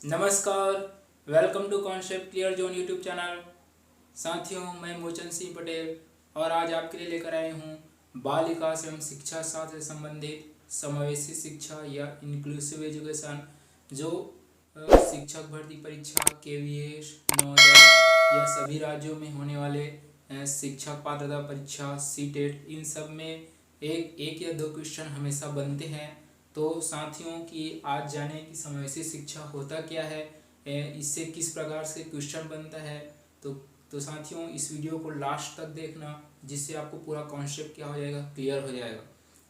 नमस्कार, welcome to concept clear zone YouTube channel. साथियों, मैं मोचन सिंह पटेल और आज आपके लिए लेकर आए हूँ बाल विकास एवं शिक्षा शास्त्र से संबंधित समावेशी शिक्षा या इंक्लूसिव एजुकेशन जो शिक्षक भर्ती परीक्षा KVS, नवोदय या सभी राज्यों में होने वाले शिक्षक पात्रता परीक्षा CTET इन सब में एक या दो क्वेश्चन हमेशा बनते हैं। तो साथियों की आज जाने कि समावेशी शिक्षा होता क्या है, इससे किस प्रकार से क्वेश्चन बनता है। तो साथियों इस वीडियो को लास्ट तक देखना, जिससे आपको पूरा कॉन्सेप्ट क्या हो जाएगा, क्लियर हो जाएगा।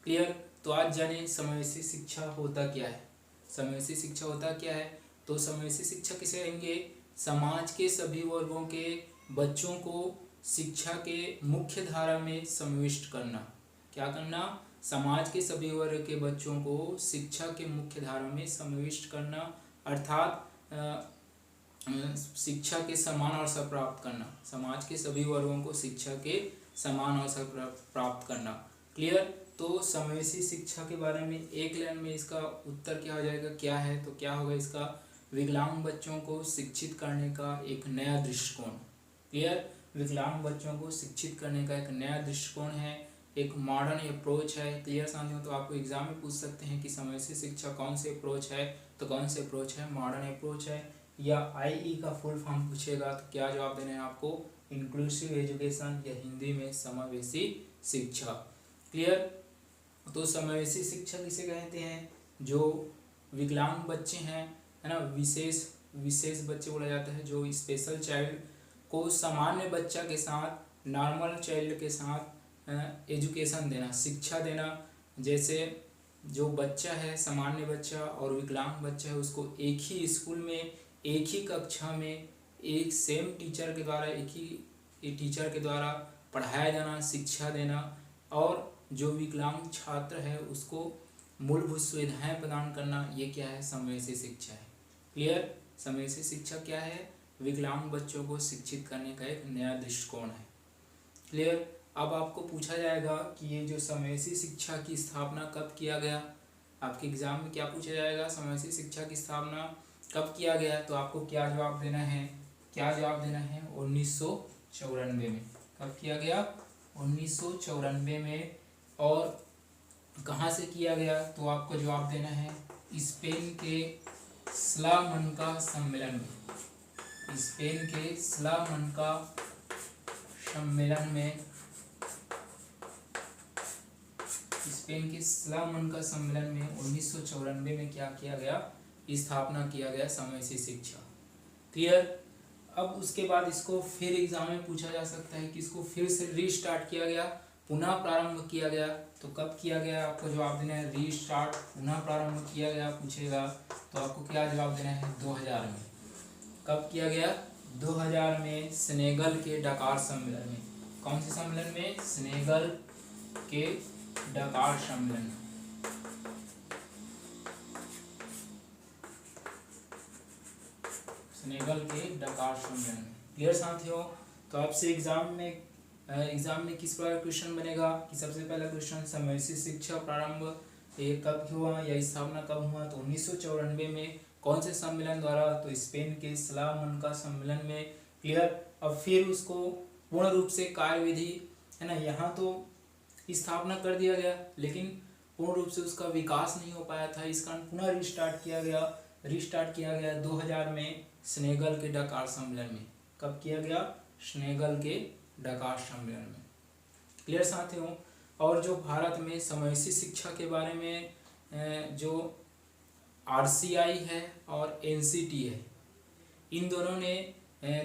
क्लियर। तो आज जाने समावेशी शिक्षा होता क्या है। समावेशी शिक्षा होता क्या है, तो समावेशी शिक्षा किसे कहेंगे? समाज के सभी वर्गों के बच्चों को शिक्षा के मुख्य धारा में समाविष्ट करना। क्या करना? समाज के सभी वर्ग के बच्चों को शिक्षा के मुख्य धारा में समाविष्ट करना, अर्थात शिक्षा के समान अवसर प्राप्त करना। समाज के सभी वर्गों को शिक्षा के समान अवसर प्राप्त करना। क्लियर। तो समावेशी शिक्षा के बारे में एक लाइन में इसका उत्तर क्या हो जाएगा, क्या है, तो क्या होगा इसका? विकलांग बच्चों को शिक्षित करने का एक नया दृष्टिकोण। क्लियर। विकलांग बच्चों को शिक्षित करने का एक नया दृष्टिकोण है, एक मॉडर्न अप्रोच है। क्लियर साथियों। तो आपको एग्जाम में पूछ सकते हैं कि समावेशी शिक्षा कौन से अप्रोच है, तो कौन से अप्रोच है? मॉडर्न अप्रोच है। या IE का फुल फॉर्म पूछेगा तो क्या जवाब देना है आपको? इंक्लूसिव एजुकेशन, या हिंदी में समावेशी शिक्षा। क्लियर। तो समावेशी शिक्षा किसे कहते हैं? जो विकलांग बच्चे हैं, है ना, विशेष बच्चे बोला जाता है, जो स्पेशल चाइल्ड को सामान्य बच्चा के साथ, नॉर्मल चाइल्ड के साथ एजुकेशन देना, शिक्षा देना। जैसे जो बच्चा है, सामान्य बच्चा और विकलांग बच्चा है, उसको एक ही स्कूल में, एक ही कक्षा में, एक सेम टीचर के द्वारा, एक ही टीचर के द्वारा पढ़ाया जाना, शिक्षा देना। और जो विकलांग छात्र है उसको मूलभूत सुविधाएं प्रदान करना, ये क्या है? समावेशी शिक्षा है। क्लियर। समावेशी शिक्षा क्या है? विकलांग बच्चों को शिक्षित करने का एक नया दृष्टिकोण है। क्लियर। अब आपको पूछा जाएगा कि ये जो समावेशी शिक्षा की स्थापना कब किया गया। आपके एग्जाम में क्या पूछा जाएगा? समावेशी शिक्षा की स्थापना कब किया गया, तो आपको क्या जवाब देना है? क्या जवाब देना है? 1994 में। कब किया गया? 1994 में। और कहाँ से किया गया, तो आपको जवाब देना है स्पेन के सलामनका सम्मेलन में। स्पेन के सलामनका सम्मेलन में, स्पेन के सलामनका सम्मेलन में 1994 में क्या किया गया? स्थापना किया गया समावेशी शिक्षा। क्लियर। अब उसके बाद इसको फिर एग्जाम में पूछा जा सकता है कि इसको फिर से रीस्टार्ट किया गया, पुनः प्रारंभ किया गया। तो कब किया गया, आपको जवाब देना है रीस्टार्ट, पुनः प्रारंभ किया गया पूछेगा, तो आपको क्या जवाब देना है? 2000 में। कब किया गया? 2000 में सेनेगल के डकार सम्मेलन में। कौन से सम्मेलन में? सेनेगल के डकार सम्मेलन। सेनेगल के डकार सम्मेलन। क्लियर साथियों। तो आपसे एग्जाम में किस प्रकार क्वेश्चन बनेगा कि सबसे पहला क्वेश्चन समावेशी शिक्षा प्रारंभ ये कब हुआ या स्थापना कब हुआ, तो 1994 में। कौन से सम्मेलन द्वारा, तो स्पेन के सलामनका सम्मेलन में। क्लियर। अब फिर उसको पूर्ण रूप से कार्यविधि, है ना, यहाँ तो स्थापना कर दिया गया, लेकिन पूर्ण रूप से उसका विकास नहीं हो पाया था, इस कारण पुनः रीस्टार्ट किया गया 2000 में सेनेगल के डकार सम्मेलन में। कब किया गया? सेनेगल के डकार सम्मेलन में। क्लियर साथियों। और जो भारत में समावेशी शिक्षा के बारे में जो RCI है और NCT है, इन दोनों ने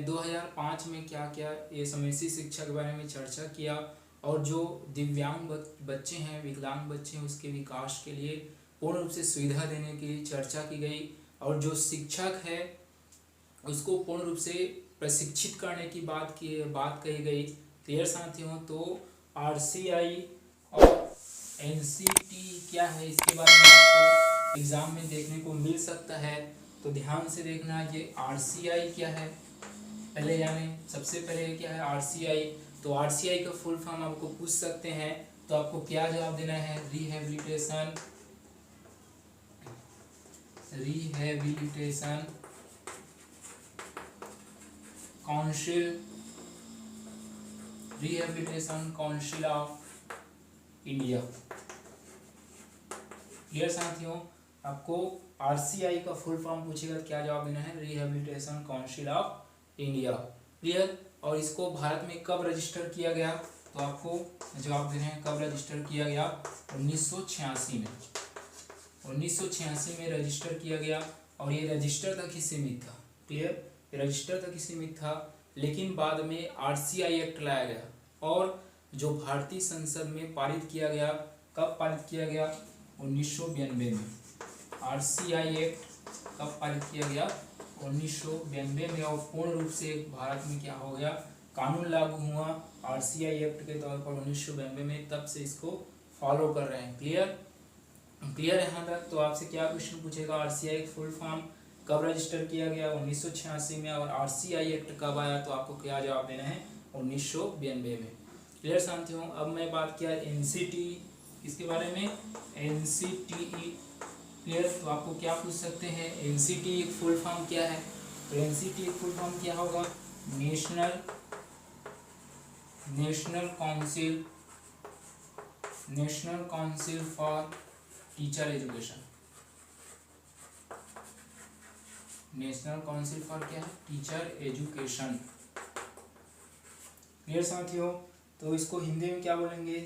2005 में क्या किया, ये समावेशी शिक्षा के बारे में चर्चा किया। और जो दिव्यांग बच्चे हैं, विकलांग बच्चे हैं, उसके विकास के लिए पूर्ण रूप से सुविधा देने की चर्चा की गई। और जो शिक्षक है उसको पूर्ण रूप से प्रशिक्षित करने की बात कही गई। क्लियर साथियों। तो RCI और NCT क्या है, इसके बारे में आपको एग्जाम में देखने को मिल सकता है, तो ध्यान से देखना। ये RCI क्या है पहले जाने। सबसे पहले क्या है RCI, तो RCI का फुल फॉर्म आपको पूछ सकते हैं, तो आपको क्या जवाब देना है? Rehabilitation council, rehabilitation council of India. Clear साथियों, आपको आरसीआई का फुल फॉर्म पूछेगा, क्या जवाब देना है? Rehabilitation council of India. Clear. और इसको भारत में कब रजिस्टर किया गया? तो आपको जवाब देना है कब रजिस्टर किया गया? 1986 में। 1986 में रजिस्टर किया गया और ये रजिस्टर तक ही सीमित था। क्लियर, रजिस्टर तक ही सीमित था, लेकिन बाद में आरसीआई एक्ट लाया गया और जो भारतीय संसद में पारित किया गया। कब पारित किया गया? 1992 में। आरसीआई एक्ट कब पारित किया गया? 1992 में, और पूर्ण रूप से भारत में क्या हो गया? कानून लागू हुआ आरसीआई एक्ट के तौर पर 1992 में। तब से इसको फॉलो कर रहे हैं। क्लियर, क्लियर यहाँ तक? तो आपसे क्या क्वेश्चन पूछेगा? आरसीआई फुल फॉर्म कब रजिस्टर किया गया? 1986 में। और आरसीआई एक्ट कब आया? तो आपको क्या जवाब देना है? 1992 में। क्लियर साथियों, अब मैं बात किया एनसीटी, इसके बारे में एनसीटीई। क्लियर, तो आपको क्या पूछ सकते हैं? एनसीटी फुल फॉर्म क्या है? तो एनसीटी फुल फॉर्म क्या होगा? National council for teacher education. National council for क्या है? Teacher education. क्लियर साथियों, तो इसको हिंदी में क्या बोलेंगे?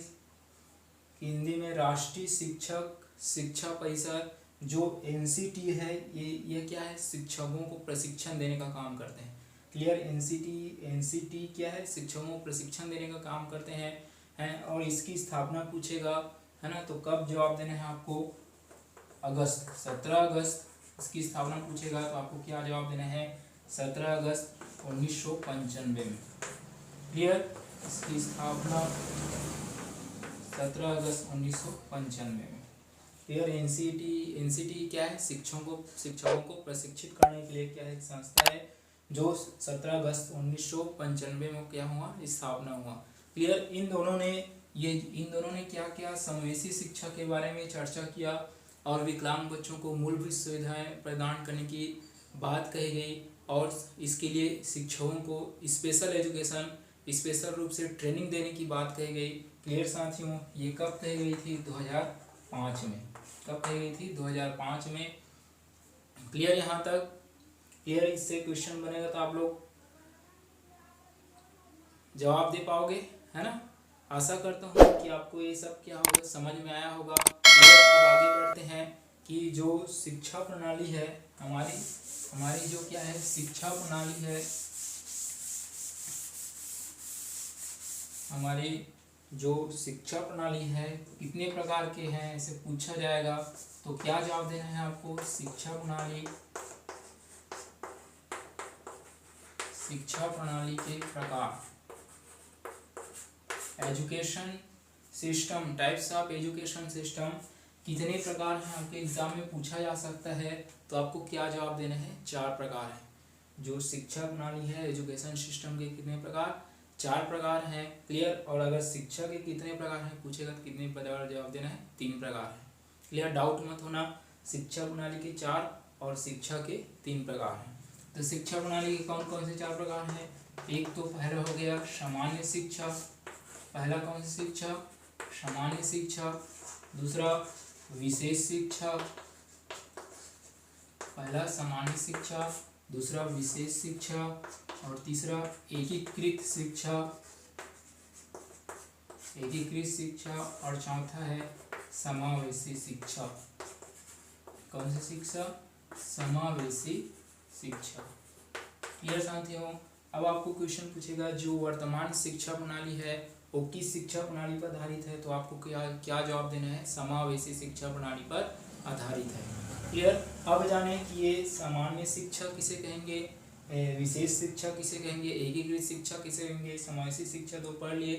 हिंदी में राष्ट्रीय शिक्षा परिषद। जो एनसीटी है ये क्या है? शिक्षकों को प्रशिक्षण देने का काम करते हैं। क्लियर, एनसीटी क्या है? शिक्षकों को प्रशिक्षण देने का काम करते हैं और इसकी स्थापना पूछेगा, है ना? तो कब जवाब देना है आपको? अगस्त, 17 अगस्त इसकी स्थापना पूछेगा, तो आपको क्या जवाब देना है? 17 अगस्त 1995 में। क्लियर, इसकी स्थापना 17 अगस्त 1995 में। क्लियर, एनसीटी क्या है? शिक्षकों को प्रशिक्षित करने के लिए क्या है? एक संस्था है जो 17 अगस्त 1995 में क्या हुआ? स्थापना हुआ। क्लियर, इन दोनों ने क्या किया? समावेशी शिक्षा के बारे में चर्चा किया और विकलांग बच्चों को मूलभूत सुविधाएं प्रदान करने की बात कही गई और इसके लिए शिक्षकों को स्पेशल रूप से ट्रेनिंग देने की बात कही गई। क्लियर साथियों, ये कब कही गई थी? 2005 में। कब कही गई थी? 2005 में। क्लियर यहाँ तक? क्लियर, इससे क्वेश्चन बनेगा तो आप लोग जवाब दे पाओगे, है ना? आशा करता हूँ कि आपको ये सब क्या होगा? समझ में आया होगा। अब आगे बढ़ते हैं कि जो शिक्षा प्रणाली है हमारी जो क्या है? शिक्षा प्रणाली है, हमारी जो शिक्षा प्रणाली है कितने प्रकार के हैं ऐसे पूछा जाएगा, तो क्या जवाब देना है आपको? शिक्षा प्रणाली के प्रकार। Education system, types of education system कितने प्रकार हैं? आपके एग्जाम में पूछा जा सकता है, तो आपको क्या जवाब देना है? 4 प्रकार हैं। जो शिक्षा प्रणाली है, एजुकेशन सिस्टम के कितने प्रकार? 4 प्रकार हैं। क्लियर, और अगर शिक्षा के कितने प्रकार हैं पूछेगा तो कितने प्रकार जवाब देना है? 3 प्रकार है। क्लियर, डाउट मत होना। शिक्षा प्रणाली के 4 और शिक्षा के 3 प्रकार हैं। तो शिक्षा प्रणाली के कौन कौन से 4 प्रकार हैं? एक तो पहला हो गया सामान्य शिक्षा। पहला कौन सी शिक्षा? सामान्य शिक्षा। दूसरा विशेष शिक्षा। पहला सामान्य शिक्षा, दूसरा विशेष शिक्षा और तीसरा एकीकृत शिक्षा। और चौथा है समावेशी शिक्षा। कौन सी शिक्षा? समावेशी शिक्षा। क्लियर साथियों, अब आपको क्वेश्चन पूछेगा जो वर्तमान शिक्षा प्रणाली है वो किस शिक्षा प्रणाली पर आधारित है, तो आपको क्या जवाब देना है? समावेशी शिक्षा प्रणाली पर आधारित है। क्लियर, अब जाने कि ये सामान्य शिक्षा किसे कहेंगे, विशेष शिक्षा किसे कहेंगे, एकीकृत शिक्षा किसे कहेंगे, समावेशी शिक्षा तो पढ़ लिए।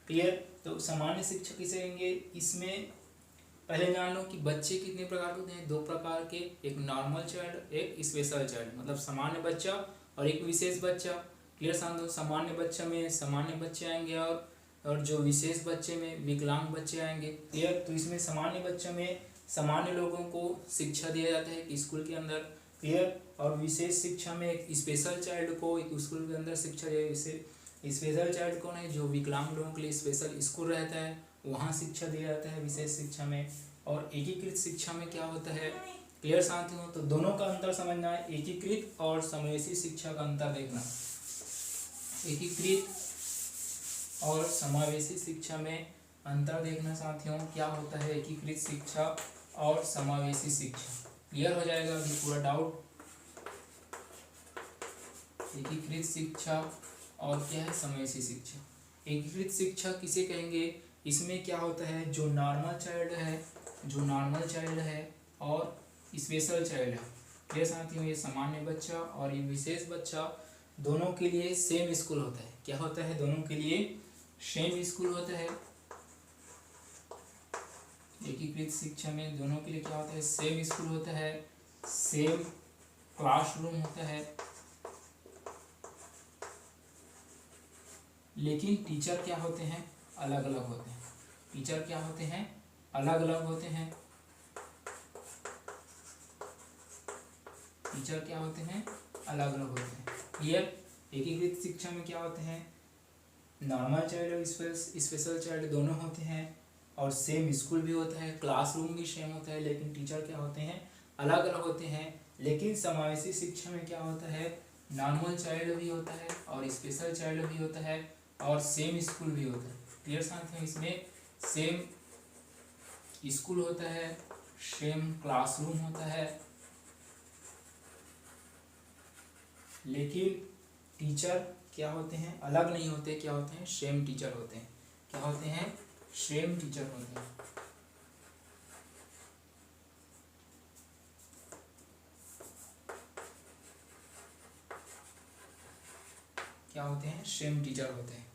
क्लियर, तो सामान्य शिक्षा किसे कहेंगे? इसमें पहले जान लो कि बच्चे कितने प्रकार के होते हैं? 2 प्रकार के, एक नॉर्मल चाइल्ड, एक स्पेशल चाइल्ड, मतलब सामान्य बच्चा और एक विशेष बच्चा। क्लियर साथियों, सामान्य बच्चा में सामान्य बच्चे आएंगे और जो विशेष बच्चे में विकलांग बच्चे आएंगे। क्लियर, तो इसमें सामान्य बच्चे में सामान्य लोगों को शिक्षा दिया जाता है कि स्कूल के अंदर क्लियर। और विशेष शिक्षा में एक स्पेशल चाइल्ड को एक स्कूल के अंदर शिक्षा दी, स्पेशल चाइल्ड कौन है, जो विकलांग लोगों के लिए स्पेशल स्कूल रहता है वहाँ शिक्षा दिया जाता है विशेष शिक्षा में। और एकीकृत शिक्षा में क्या होता है, क्लियर साथियों। तो दोनों का अंतर समझना है, एकीकृत और समावेशी शिक्षा का अंतर देखना। एकीकृत और समावेशी शिक्षा में अंतर देखना साथियों, क्या होता है एकीकृत शिक्षा और समावेशी शिक्षा। क्लियर हो जाएगा अभी पूरा डाउट। एकीकृत शिक्षा और क्या है समावेशी शिक्षा। एकीकृत शिक्षा किसे कहेंगे, इसमें क्या होता है, जो नॉर्मल चाइल्ड है और स्पेशल चाइल्ड है, ये साथियों ये सामान्य बच्चा और ये विशेष बच्चा, दोनों के लिए सेम स्कूल होता है। क्या होता है, दोनों के लिए सेम स्कूल होता है। एकीकृत शिक्षा में दोनों के लिए क्या होता है, सेम स्कूल होता है, सेम क्लासरूम होता है, लेकिन टीचर क्या होते हैं, अलग अलग होते हैं। टीचर क्या होते हैं, अलग अलग होते हैं। टीचर क्या होते हैं, अलग अलग होते हैं। क्लियर। एकीकृत शिक्षा में क्या होते हैं, नॉर्मल चाइल्ड और स्पेशल चाइल्ड दोनों होते हैं और सेम स्कूल भी होता है, क्लासरूम भी सेम होता है, लेकिन टीचर क्या होते हैं, अलग अलग होते हैं। लेकिन समावेशी शिक्षा में क्या होता है, नॉर्मल चाइल्ड भी होता है और स्पेशल चाइल्ड भी होता है और सेम स्कूल भी होता है। क्लियर साथियों, इसमें सेम स्कूल होता है, सेम क्लासरूम होता है, लेकिन टीचर क्या होते हैं, अलग नहीं होते, क्या होते हैं, सेम टीचर होते हैं। क्या होते हैं, सेम टीचर होते हैं। क्या होते हैं, सेम टीचर होते हैं।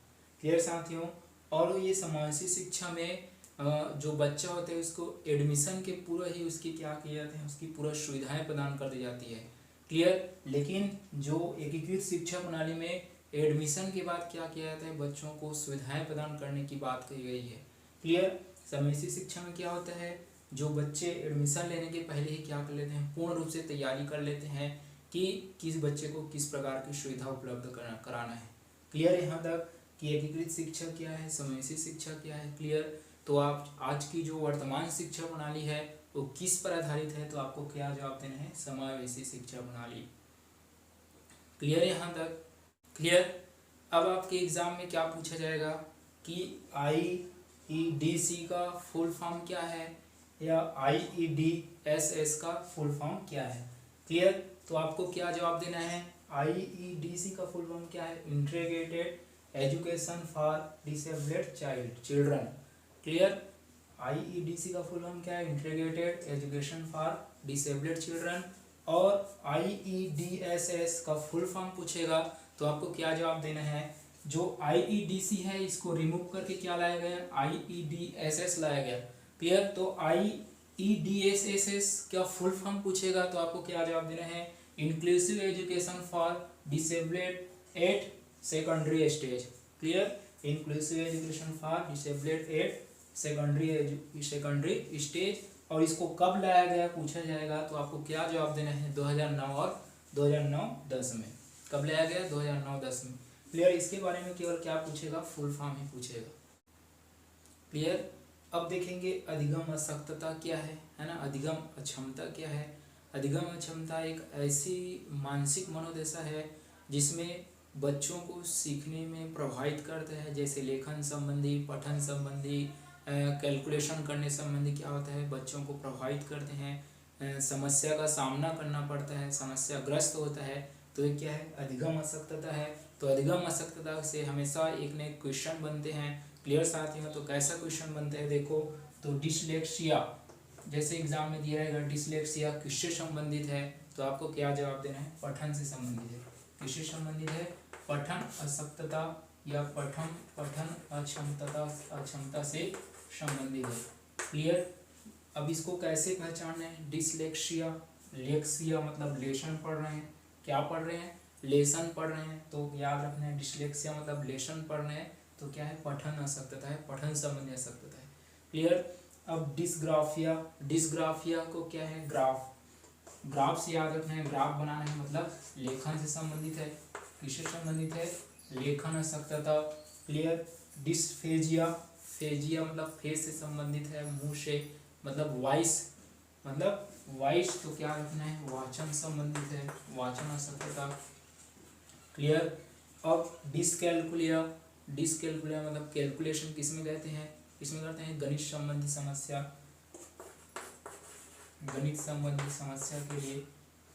क्लियर साथियों। और ये समावेशी शिक्षा में जो बच्चा होता है उसको एडमिशन के पूरा ही उसकी क्या किया जाता है, उसकी पूरा सुविधाएं प्रदान कर दी जाती है। क्लियर। लेकिन जो एकीकृत शिक्षा प्रणाली में एडमिशन के बाद क्या किया जाता है, बच्चों को सुविधाएं प्रदान करने की बात कही गई है। क्लियर। समावेशी शिक्षा में क्या होता है, जो बच्चे एडमिशन लेने के पहले ही क्या कर लेते हैं, पूर्ण रूप से तैयारी कर लेते हैं कि किस बच्चे को किस प्रकार की सुविधा उपलब्ध कराना है। क्लियर यहाँ तक कि एकीकृत शिक्षा क्या है, समावेशी शिक्षा क्या है। क्लियर। तो आप आज की जो वर्तमान शिक्षा प्रणाली है वो किस पर आधारित है, तो आपको क्या जवाब देना है, समावेशी शिक्षा प्रणाली। क्लियर यहाँ तक। क्लियर। अब आपके एग्जाम में क्या पूछा जाएगा कि IEDC का फुल फॉर्म क्या है या IEDSS का फुल फॉर्म क्या है। क्लियर। तो आपको क्या जवाब देना है, IEDC का फुल फॉर्म क्या है, integrated education for disabled children. Clear. IEDC का फुल फॉर्म क्या है, integrated education for disabled children. और IEDSS का फुल फॉर्म पूछेगा तो आपको क्या जवाब देना है, जो IEDC है इसको रिमूव करके क्या लाया गया, IEDSS लाया गया। क्लियर। तो IEDSS का फुल फॉर्म पूछेगा तो आपको क्या जवाब देना है, inclusive education for disabled at secondary stage. Clear. Inclusive education for disabled at secondary stage. और इसको कब लाया गया पूछा जाएगा तो आपको क्या जवाब देना है, 2009 और 2009-10 में। कब लाया गया, 2009-10 में। क्लियर। इसके बारे में केवल क्या पूछेगा, फुल फॉर्म ही पूछेगा। क्लियर। अब देखेंगे अधिगम अशक्तता क्या है ना, अधिगम अक्षमता क्या है। अधिगम अक्षमता एक ऐसी मानसिक मनोदशा है जिसमें बच्चों को सीखने में प्रभावित करता है, जैसे लेखन संबंधी, पठन संबंधी, कैलकुलेशन करने संबंधी क्या होता है, बच्चों को प्रभावित करते हैं, समस्या का सामना करना पड़ता है, समस्याग्रस्त होता है, तो ये क्या है, अधिगम अशक्तता है। तो अधिगम अशक्तता से हमेशा एक न एक क्वेश्चन बनते हैं। क्लियर साथियों। तो कैसा क्वेश्चन बनता है देखो, तो डिसलेक्सिया जैसे एग्जाम में दिया रहेगा, डिसलेक्सिया किससे संबंधित है, तो आपको क्या जवाब देना है, पठन से संबंधित है। किससे संबंधित है, पठन अशक्तता या पठन अक्षमता से संबंधित है। क्लियर। अब इसको कैसे पहचानना है, डिसलेक्सिया, लेक्सिया मतलब लेसन पढ़ रहे हैं, क्या पढ़ रहे हैं, लेसन पढ़ रहे हैं, तो याद रखना है डिसलेक्सिया मतलब लेसन पढ़ रहे हैं, तो क्या है, पठन अशक्तता है, पठन संबंधी अशक्तता है। क्लियर। अब डिसग्राफिया को क्या है, ग्राफ ग्राफ से याद रखना है, ग्राफ बनाना है मतलब लेखन से संबंधित है। किससे संबंधित है? लेखन अशक्तता। क्लियर। डिस्फेजिया, फेजिया मतलब फेस से संबंधित है, मुंह से, मतलब वॉइस, मतलब वॉइस तो क्या रखना है? वाचन संबंधित है, वाचन अशक्तता। क्लियर। अब डिसकैलकुलिया, डिसकैलकुलिया मतलब कैलकुलेशन किसमें कहते हैं? किसमें करते हैं? गणित संबंधी समस्या, गणित संबंधी समस्या के लिए।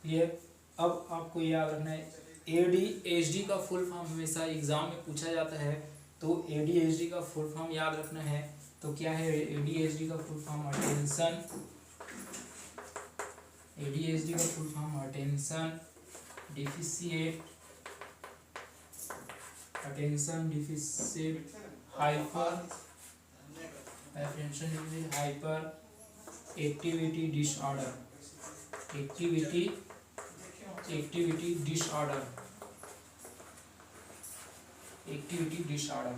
क्लियर। अब आपको याद रखना है ADHD का फुल फॉर्म हमेशा एग्जाम में पूछा जाता है, तो ADHD का फुल फॉर्म याद रखना है। तो क्या है ADHD का फुल फॉर्म? अटेंशन, ADHD का full form attention deficit, attention deficit hyper, attention deficit hyper activity disorder, activity disorder, activity disorder.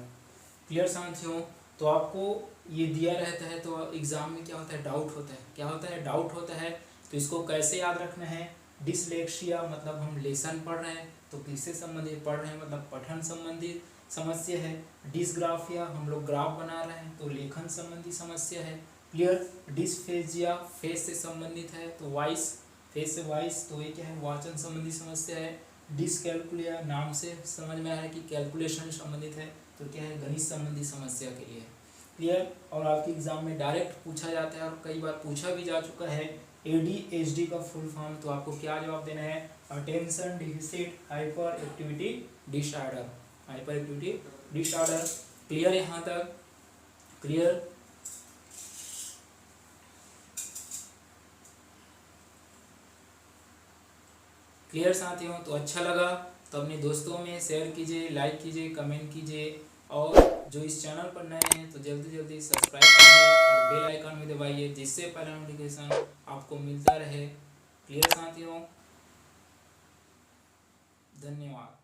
Clear साथियों? तो आपको ये दिया रहता है, तो एग्जाम में क्या होता है? डाउट होता है। क्या होता है? डाउट होता है। तो इसको कैसे याद रखना है? डिसलेक्सिया मतलब हम लेसन पढ़ रहे हैं, तो किससे संबंधित पढ़ रहे हैं? मतलब पठन संबंधित समस्या है। डिसग्राफिया हम लोग ग्राफ बना रहे हैं, तो लेखन संबंधी समस्या है। क्लियर। डिस्फेजिया फेस से संबंधित है, तो वॉइस, फेस से वॉइस, तो ये क्या है? वाचन संबंधी समस्या है। डिसकैलकुलिया नाम से समझ में आ रहा है कि कैलकुलेशन संबंधित है, तो क्या है? गणित संबंधी समस्या के लिए। क्लियर। और आपके एग्जाम में डायरेक्ट पूछा जाता है और कई बार पूछा भी जा चुका है ADHD का फुल फॉर्म, तो आपको क्या जवाब देना है? Attention deficit hyper activity disorder, hyper activity disorder. Clear यहाँ तक? क्लियर। क्लियर साथियों? तो अच्छा लगा तो अपने दोस्तों में शेयर कीजिए, लाइक कीजिए, कमेंट कीजिए, और जो इस चैनल पर नए हैं तो जल्दी जल्दी सब्सक्राइब कीजिए और बेल आइकन भी दबाइए, जिससे पहला नोटिफिकेशन आपको मिलता रहे। क्लियर साथियों? धन्यवाद।